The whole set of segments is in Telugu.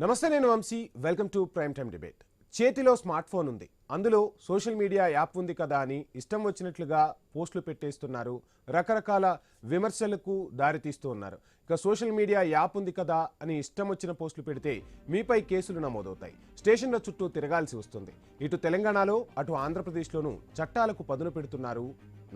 నమస్తే, నేను Vamsi. Welcome to prime time debate. చేతిలో స్మార్ట్ ఫోన్ ఉంది, అందులో సోషల్ మీడియా యాప్ ఉంది కదా అని ఇష్టం వచ్చినట్లుగా పోస్టులు పెట్టేస్తున్నారు. రకరకాల విమర్శలకు దారితీస్తూ ఉన్నారు. ఇక సోషల్ మీడియా యాప్ ఉంది కదా అని ఇష్టం వచ్చిన పోస్టులు పెడితే మీపై కేసులు నమోదవుతాయి. స్టేషన్ల చుట్టూ తిరగాల్సి వస్తుంది. ఇటు తెలంగాణలో అటు ఆంధ్రప్రదేశ్లోనూ చట్టాలకు పదును పెడుతున్నారు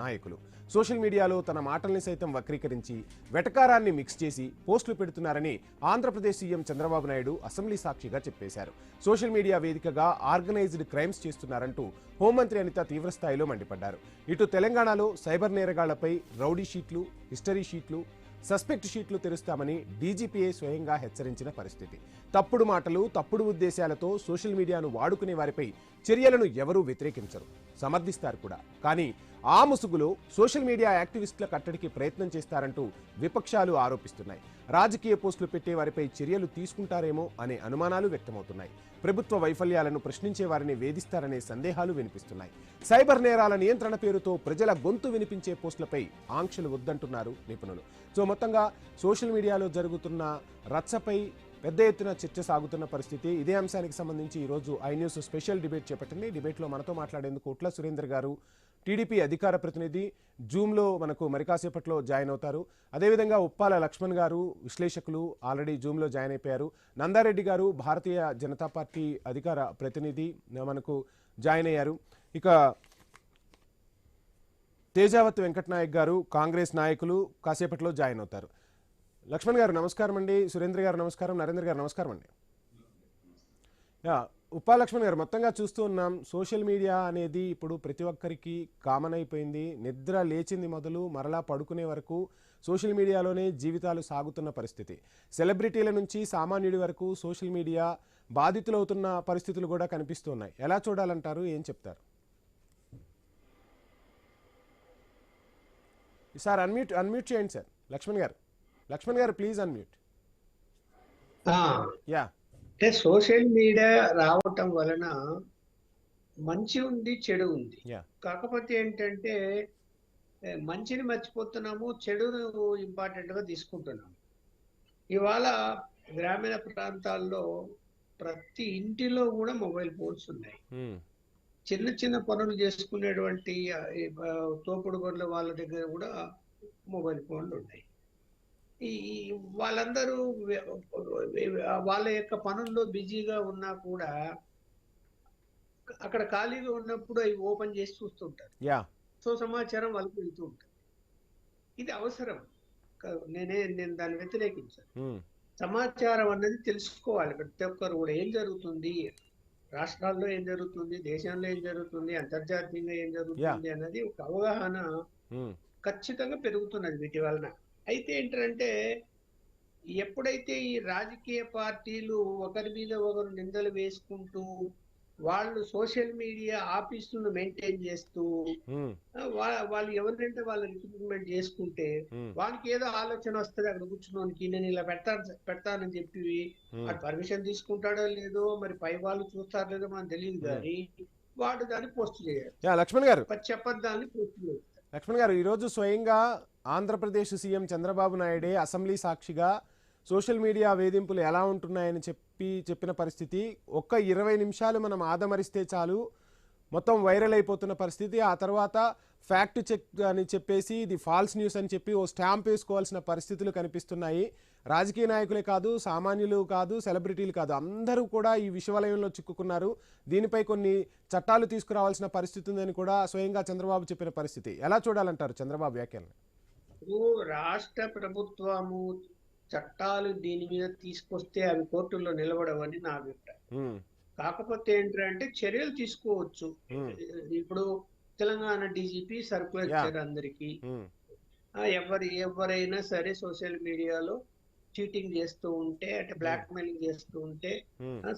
నాయకులు. సోషల్ మీడియాలో తన మాటల్ని సైతం వక్రీకరించి వెటకారాన్ని మిక్స్ చేసి పోస్టులు పెడుతున్నారని ఆంధ్రప్రదేశ్ సీఎం చంద్రబాబు నాయుడు అసెంబ్లీ సాక్షిగా చెప్పేశారు. సోషల్ మీడియా వేదికగా ఆర్గనైజ్డ్ క్రైమ్స్ చేస్తున్నారంటూ హోంమంత్రి అనిత తీవ్రస్థాయిలో మండిపడ్డారు. ఇటు తెలంగాణలో సైబర్ నేరగాళ్లపై రౌడీ షీట్లు, హిస్టరీ షీట్లు, సస్పెక్ట్ షీట్లు తెరుస్తామని డీజీపీఏ స్వయంగా హెచ్చరించిన పరిస్థితి. తప్పుడు మాటలు, తప్పుడు ఉద్దేశాలతో సోషల్ మీడియాను వాడుకునే వారిపై చర్యలను ఎవరూ వ్యతిరేకించరు, సమర్థిస్తారు కూడా. కానీ ఆ ముసుగులో సోషల్ మీడియా యాక్టివిస్టుల కట్టడికి ప్రయత్నం చేస్తారంటూ విపక్షాలు ఆరోపిస్తున్నాయి. రాజకీయ పోస్టులు పెట్టే వారిపై చర్యలు తీసుకుంటారేమో అనే అనుమానాలు వ్యక్తమవుతున్నాయి. ప్రభుత్వ వైఫల్యాలను ప్రశ్నించే వారిని వేధిస్తారనే సందేహాలు వినిపిస్తున్నాయి. సైబర్ నేరాల నియంత్రణ పేరుతో ప్రజల గొంతు వినిపించే పోస్టులపై ఆంక్షలు వద్దంటున్నారు నిపుణులు. సో మొత్తంగా సోషల్ మీడియాలో జరుగుతున్న రచ్చపై పెద్ద ఎత్తున చర్చ సాగుతున్న పరిస్థితి. ఇదే అంశానికి సంబంధించి ఈరోజు ఐ న్యూస్ స్పెషల్ డిబేట్ చేపట్టింది. డిబేట్లో మనతో మాట్లాడేందుకు ఉట్ల సురేందర్ గారు, టీడీపీ అధికార ప్రతినిధి, జూమ్లో మనకు మరి కాసేపట్లో జాయిన్ అవుతారు. అదేవిధంగా ఉప్పాల లక్ష్మణ్ గారు, విశ్లేషకులు ఆల్రెడీ జూమ్లో జాయిన్ అయిపోయారు. నందారెడ్డి గారు, భారతీయ జనతా పార్టీ అధికార ప్రతినిధి మనకు జాయిన్ అయ్యారు. ఇక తేజావత్ వెంకటనాయక్ గారు, కాంగ్రెస్ నాయకులు కాసేపట్లో జాయిన్ అవుతారు. లక్ష్మణ్ గారు నమస్కారం అండి, సురేంద్ర గారు నమస్కారం, నరేంద్ర గారు నమస్కారం అండి. ఉప్పా లక్ష్మణ్ గారు, మొత్తంగా చూస్తూ ఉన్నాం సోషల్ మీడియా అనేది ఇప్పుడు ప్రతి ఒక్కరికి కామన్ అయిపోయింది. నిద్ర లేచింది మొదలు మరలా పడుకునే వరకు సోషల్ మీడియాలోనే జీవితాలు సాగుతున్న పరిస్థితి. సెలబ్రిటీల నుంచి సామాన్యుడి వరకు సోషల్ మీడియా బాధితులవుతున్న పరిస్థితులు కూడా కనిపిస్తున్నాయి. ఎలా చూడాలంటారు, ఏం చెప్తారు? సార్ అన్మ్యూట్ చేయండి సార్. లక్ష్మణ్ గారు ప్లీజ్ అన్మ్యూట్. యా, అంటే సోషల్ మీడియా రావటం వలన మంచి ఉంది, చెడు ఉంది. కాకపోతే ఏంటంటే మంచిని మర్చిపోతున్నాము, చెడును ఇంపార్టెంట్ గా తీసుకుంటున్నాము. ఇవాళ గ్రామీణ ప్రాంతాల్లో ప్రతి ఇంటిలో కూడా మొబైల్ ఫోన్స్ ఉన్నాయి. చిన్న చిన్న పనులు చేసుకునేటువంటి తోపుడు బండ్ల వాళ్ళ దగ్గర కూడా మొబైల్ ఫోన్లు ఉన్నాయి. ఈ వాళ్ళందరూ వాళ్ళ యొక్క పనుల్లో బిజీగా ఉన్నా కూడా అక్కడ ఖాళీగా ఉన్నప్పుడు అవి ఓపెన్ చేసి చూస్తుంటారు. సో సమాచారం వాళ్ళకి వెళ్తూ ఉంటుంది. ఇది అవసరం, నేను దాన్ని వ్యతిరేకించాను. సమాచారం అన్నది తెలుసుకోవాలి ప్రతి ఒక్కరు కూడా. ఏం జరుగుతుంది రాష్ట్రాల్లో, ఏం జరుగుతుంది దేశంలో, ఏం జరుగుతుంది అంతర్జాతీయంగా, ఏం జరుగుతుంది అన్నది ఒక అవగాహన ఖచ్చితంగా పెరుగుతున్నది వీటి వలన. అయితే ఏంటంటే ఎప్పుడైతే ఈ రాజకీయ పార్టీలు ఒకరి మీద ఒకరు నిందలు వేసుకుంటూ వాళ్ళు సోషల్ మీడియా ఆఫీసులను మెయింటైన్ చేస్తూ వాళ్ళు ఎవరినంటే వాళ్ళు రిక్రూట్మెంట్ చేసుకుంటే వాళ్ళకి ఏదో ఆలోచన వస్తుంది, అక్కడ కూర్చున్నానికి నేను ఇలా పెడతానని చెప్పి వాడు పర్మిషన్ తీసుకుంటాడో లేదో, మరి పై వాళ్ళు చూస్తారో లేదో మనకు తెలియదు, కానీ వాడు దాన్ని పోస్ట్ చేయాలి. లక్ష్మణ్ గారు చెప్పద్దాన్ని పోస్ట్ చేయాలి. లక్ష్మణ్ గారు, ఈరోజు స్వయంగా ఆంధ్రప్రదేశ్ సీఎం చంద్రబాబు నాయుడే అసెంబ్లీ సాక్షిగా సోషల్ మీడియా వేధింపులు ఎలా ఉంటున్నాయని చెప్పిన పరిస్థితి. ఒక్క 20 నిమిషాలు మనం ఆదమరిస్తే చాలు మొత్తం వైరల్ అయిపోతున్న పరిస్థితి. ఆ తర్వాత ఫ్యాక్ట్ చెక్ అని చెప్పేసి ఇది ఫాల్స్ న్యూస్ అని చెప్పి ఓ స్టాంప్ వేసుకోవాల్సిన పరిస్థితులు కనిపిస్తున్నాయి. రాజకీయ నాయకులే కాదు, సామాన్యులు కాదు, సెలబ్రిటీలు కాదు, అందరూ కూడా ఈ విషవలయంలో చిక్కుకున్నారు. దీనిపై కొన్ని చట్టాలు తీసుకురావాల్సిన పరిస్థితి ఉందని కూడా స్వయంగా చంద్రబాబు చెప్పిన పరిస్థితి. ఎలా చూడాలంటారు చంద్రబాబు వ్యాఖ్యలను? రాష్ట్ర ప్రభుత్వము చట్టాలు దీని మీద తీసుకొస్తే అవి కోర్టుల్లో నిలబడవని నా అభిప్రాయం. కాకపోతే ఏంటంటే చర్యలు తీసుకోవచ్చు. ఇప్పుడు తెలంగాణ డీజీపీ సర్కులర్ ఇచ్చారు అందరికి, ఎవరైనా సరే సోషల్ మీడియాలో చీటింగ్ చేస్తూ ఉంటే, అంటే బ్లాక్ మెయిలింగ్ చేస్తూ ఉంటే,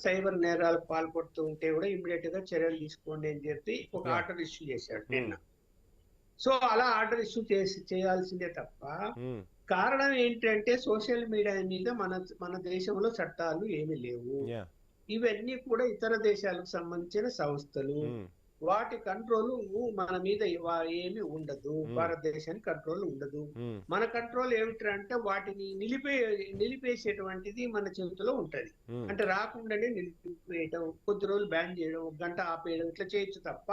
సైబర్ నేరాలకు పాల్పడుతూ ఉంటే కూడా ఇమ్మీడియట్ గా చర్యలు తీసుకోండి అని చెప్పి ఒక ఆర్డర్ ఇష్యూ చేశాడు నిన్న. సో అలా ఆర్డర్ ఇష్యూ చేయాల్సిందే తప్ప, కారణం ఏంటంటే సోషల్ మీడియా మీద మన దేశంలో చట్టాలు ఏమీ లేవు. ఇవన్నీ కూడా ఇతర దేశాలకు సంబంధించిన సంస్థలు. వాటి కంట్రోల్ మన మీద ఏమి ఉండదు. భారతదేశానికి కంట్రోల్ ఉండదు. మన కంట్రోల్ ఏమిటంటే వాటిని నిలిపేసేటువంటిది మన చేతిలో ఉంటది. అంటే రాకుండానే నిలిపేయడం, కొద్ది రోజులు బ్యాన్ చేయడం, ఒక గంట ఆపేయడం ఇట్లా చేయొచ్చు తప్ప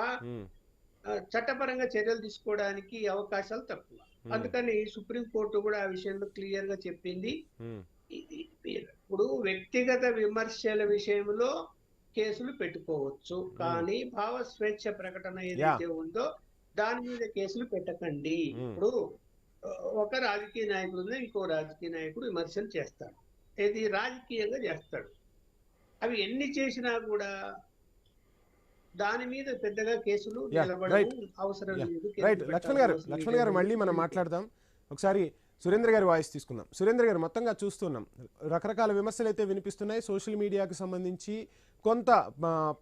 చట్టపరంగా చర్యలు తీసుకోవడానికి అవకాశాలు తక్కువ. అందుకని సుప్రీంకోర్టు కూడా ఆ విషయంలో క్లియర్ గా చెప్పింది. ఇప్పుడు వ్యక్తిగత విమర్శల విషయంలో కేసులు పెట్టుకోవచ్చు, కానీ భావ స్వేచ్ఛ ప్రకటన ఏదైతే ఉందో దాని మీద కేసులు పెట్టకండి. ఇప్పుడు ఒక రాజకీయ నాయకుడు ఇంకో రాజకీయ నాయకుడు విమర్శలు చేస్తాడు, ఇది రాజకీయంగా చేస్తాడు. అవి ఎన్ని చేసినా కూడా దాని మీద పెద్దగా కేసులు నిలబడవు, అవసరం లేదు. రైట్ లక్ష్మణ్ గారు మళ్ళీ మనం మాట్లాడదాం. ఒకసారి సురేంద్ర గారి వాయిస్ తీసుకుందాం. సురేంద్ర గారు, మొత్తంగా చూస్తున్నాం రకరకాల విమర్శలు అయితే వినిపిస్తున్నాయి. సోషల్ మీడియాకి సంబంధించి కొంత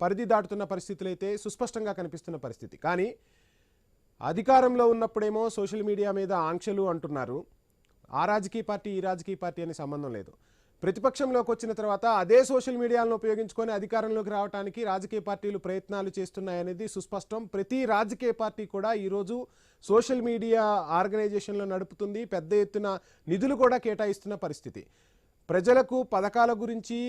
పరిధి దాటుతున్న పరిస్థితులు అయితే సుస్పష్టంగా కనిపిస్తున్న పరిస్థితి. కానీ అధికారంలో ఉన్నప్పుడేమో సోషల్ మీడియా మీద ఆంక్షలు అంటున్నారు. ఆ రాజకీయ పార్టీ ఈ రాజకీయ పార్టీ అనే సంబంధం లేదు. ప్రతిపక్షంలోకి వచ్చిన తర్వాత అదే సోషల్ మీడియాలను ఉపయోగించుకొని అధికారంలోకి రావడానికి రాజకీయ పార్టీలు ప్రయత్నాలు చేస్తున్నాయనేది సుస్పష్టం. ప్రతి రాజకీయ పార్టీ కూడా ఈరోజు సోషల్ మీడియా ఆర్గనైజేషన్లో నడుపుతుంది, పెద్ద ఎత్తున నిధులు కూడా కేటాయిస్తున్న పరిస్థితి. ప్రజలకు పథకాల గురించి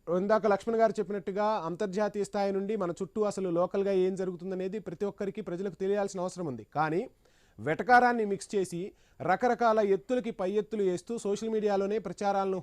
ఇందాక లక్ష్మణ్ గారు చెప్పినట్టుగా అంతర్జాతీయ స్థాయి నుండి మన చుట్టూ అసలు లోకల్గా ఏం జరుగుతుందనేది ప్రతి ఒక్కరికి ప్రజలకు తెలియాల్సిన అవసరం ఉంది. కానీ వెటకారాన్ని మిక్స్ చేసి రకరకాల ఎత్తులకి పై ఎత్తులు వేస్తూ సోషల్ మీడియాలోనే ప్రచారాలను